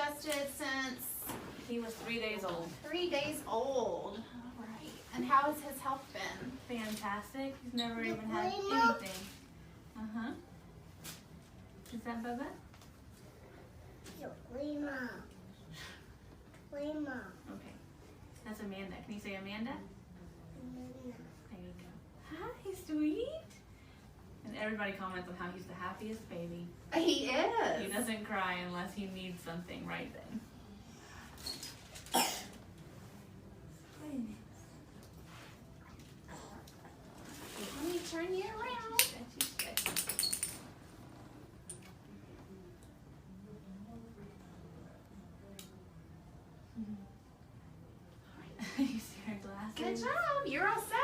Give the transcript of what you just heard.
adjusted since He was 3 days old. 3 days old. All right. And how has his health been? Fantastic. He's never even had anything. Uh-huh. Is that Bubba? Lima. Lima. Okay. That's Amanda. Can you say Amanda? There you go. Hi, sweet. And everybody comments on how he's the happiest baby. He is. He doesn't cry unless he needs something right then. Let me turn you around. Stretchy, stretchy. You see her glasses? Good job. You're all set.